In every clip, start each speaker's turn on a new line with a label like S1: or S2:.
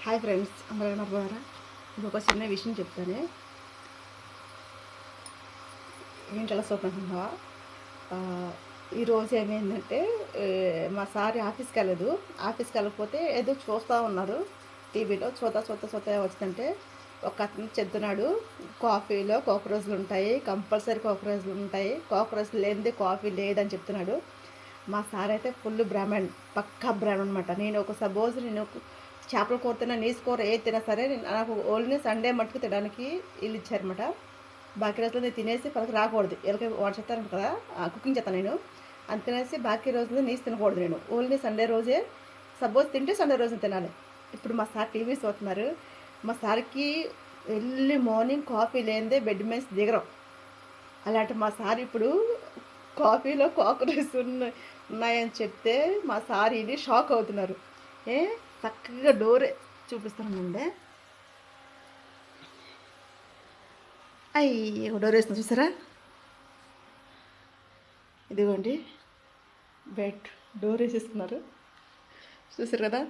S1: Hi friends, అందరూ బాగున్నారా? ఇంకొక చిన్న విషయం చెప్తానే. ఏంటలా చూస్తున్నావా? ఈరోజు ఏమైందంటే, మా సార్ ఆఫీస్కి వెళ్ళకపోతే ఏదో చూస్తూ ఉన్నారు టీవీలో. చూతా వచ్చిందంటే ఒక అతను చెప్తున్నాడు, కాఫీలో కాక్రోచ్లు ఉంటాయి, కంపల్సరీ కాక్రోచ్లు ఉంటాయి, కాక్రోచ్ లేనిదే కాఫీ లేదని చెప్తున్నాడు. మా సార్ అయితే ఫుల్ బ్రాహ్మణ్, పక్కా బ్రాహ్మణ్ అనమాట. నేను చేపల కూర తిన్నా, నీసు కూర ఏ తిన్నా సరే నాకు ఓన్లీ సండే మట్టుకు తినడానికి వీళ్ళు ఇచ్చారనమాట. బాకీ రోజులు నేను తినేసి పక్కకి రాకూడదు. వీళ్ళకి వాడు చెప్తాను కదా, కుకింగ్ చేస్తాను నేను. అందుకనేసి బాకీ రోజులు నీసు తినకూడదు. నేను ఓన్లీ సండే రోజే సపోజ్ తింటే సండే రోజు తినాలి. ఇప్పుడు మా సార్ టీవీ చూస్తున్నారు. మా సార్కి ఎర్లీ మార్నింగ్ కాఫీ లేనిదే బెడ్ మీద దిగరం. అలాంటి మా సార్ ఇప్పుడు కాఫీలో కాక్రోచ్ ఉన్నాయని చెప్తే మా సార్ ఇది షాక్ అవుతున్నారు. చక్కగా డోరే చూపిస్తానండి. అయ్యి డోర్ వేస్తుంది చూసారా? ఇదిగోండి, బెడ్ డోర్ వేసేస్తున్నారు చూసారు కదా.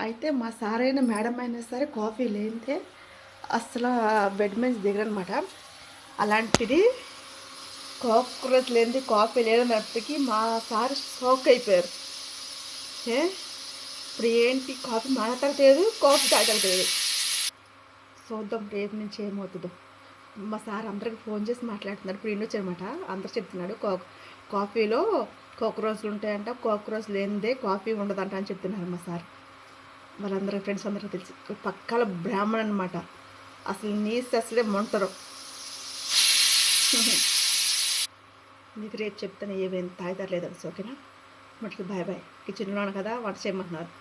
S1: అయితే మా సార్ అయినా మేడం అయినా సరే కాఫీ లేనిదే అసలు బెడ్ మీద దిగరనమాట. అలాంటిది కాక్రోచ్ లేనిది కాఫీ లేదన్నప్పటికీ మా సార్ షాక్ అయిపోయారు. ఇప్పుడు ఏంటి, కాఫీ మానతలేదు, కాఫీ తాగలేదు. చూద్దాం రేపు నుంచి ఏమవుతుందో. మా సార్ అందరికి ఫోన్ చేసి మాట్లాడుతున్నారు. ఇప్పుడు ఇండొచ్చనమాట. అందరు చెప్తున్నాడు కాఫీలో కాక్రోచ్లు ఉంటాయంట, కాక్రోచ్ లేనిదే కాఫీ ఉండదంట అని చెప్తున్నారు మా సార్. వాళ్ళందరూ ఫ్రెండ్స్ అందరికీ తెలిసి పక్కల బ్రాహ్మణ్ అనమాట. అసలు నీస్ అసలే మొంటరు. మీకు రేపు చెప్తాను ఏమేమి తాగుతారు లేదని. ఓకేనా? మటుకు బాయ్ బాయ్. కిచెన్లో ఉన్నాను కదా, వంట చేయమంటున్నారు.